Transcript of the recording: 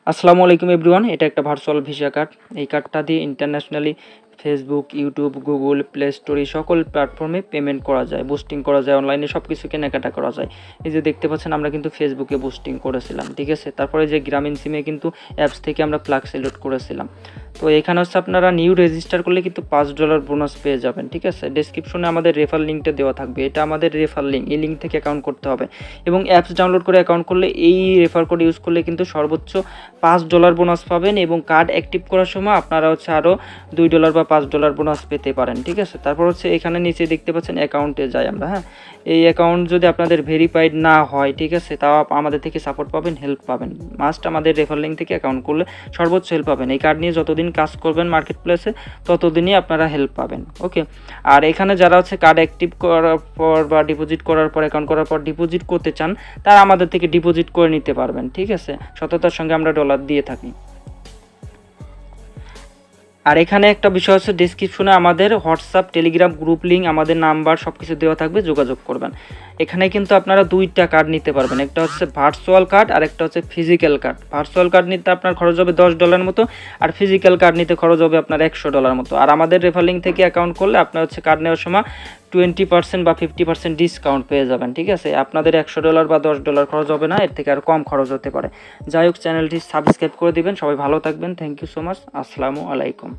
আসসালামু আলাইকুম এভরিওয়ান। এটা একটা ভার্চুয়াল ভিসা কার্ড। এই কার্ডটা দিয়ে internationally Facebook, YouTube, Google, play store এই সকল প্ল্যাটফর্মে পেমেন্ট করা যায়, বুস্টিং করা যায়, অনলাইনে সব কিছু কেনাকাটা করা যায়। এই যে দেখতে পাচ্ছেন আমরা কিন্তু ফেসবুকে বুস্টিং করেছিলাম, ঠিক আছে। তারপরে যে গ্রামীণ সিমে কিন্তু অ্যাপস থেকে আমরা প্লাগ সিলেক্ট করেছিলাম। তো এখানে হচ্ছে আপনারা নিউ রেজিস্টার করলে কিন্তু $5 বোনাস পেয়ে যাবেন, ঠিক আছে। ডেসক্রিপশনে আমাদের রেফার লিঙ্কটা দেওয়া থাকবে, এটা আমাদের রেফার লিঙ্ক, এই লিঙ্ক থেকে অ্যাকাউন্ট করতে হবে এবং অ্যাপস ডাউনলোড করে অ্যাকাউন্ট করলে এই রেফার কোড ইউজ করলে কিন্তু সর্বোচ্চ $5 বোনাস পাবেন এবং কার্ড অ্যাক্টিভ করার সময় আপনারা হচ্ছে আরও $2 বা $5 বোনাস পেতে পারেন, ঠিক আছে। তারপর হচ্ছে এখানে নিচে দেখতে পাচ্ছেন অ্যাকাউন্টে যাই আমরা। হ্যাঁ, এই অ্যাকাউন্ট যদি আপনাদের ভেরিফাইড না হয়, ঠিক আছে, তাও আমাদের থেকে সাপোর্ট পাবেন, হেল্প পাবেন। মাস্ট আমাদের রেফার লিঙ্ক থেকে অ্যাকাউন্ট করলে সর্বোচ্চ হেল্প পাবেন। এই কার্ড নিয়ে যতদিন কাজ করবেন মার্কেট প্লেসে ততদিনই আপনারা হেল্প পাবেন, ওকে। আর এখানে যারা হচ্ছে কার্ড অ্যাক্টিভ করার পর বা ডিপোজিট করার পর, অ্যাকাউন্ট করার পর ডিপোজিট করতে চান, তারা আমাদের থেকে ডিপোজিট করে নিতে পারবেন, ঠিক আছে। সততার সঙ্গে আমরা ডলার দিয়ে থাকি। আর এখানে একটা বিষয় হচ্ছে, ডেসক্রিপশনে আমাদের হোয়াটসঅ্যাপ, টেলিগ্রাম গ্রুপ লিঙ্ক, আমাদের নাম্বার সব কিছু দেওয়া থাকবে, যোগাযোগ করবেন। এখানে কিন্তু আপনারা দুইটা কার্ড নিতে পারবেন, একটা হচ্ছে ভার্চুয়াল কার্ড আর একটা হচ্ছে ফিজিক্যাল কার্ড। ভার্চুয়াল কার্ড নিতে আপনার খরচ হবে $10 মতো, আর ফিজিক্যাল কার্ড নিতে খরচ হবে আপনার $100 মতো। আর আমাদের রেফার লিঙ্ক থেকে অ্যাকাউন্ট করলে আপনার হচ্ছে কার্ড নেওয়ার সময় 20% বা 50% ডিসকাউন্ট পেয়ে যাবেন, ঠিক আছে। আপনাদের $100 বা $10 খরচ হবে না, এর থেকে আর কম খরচ হতে পারে। যাই হোক, চ্যানেলটি সাবস্ক্রাইব করে দিবেন। সবাই ভালো থাকবেন। Thank you so much. আসসালামু আলাইকুম।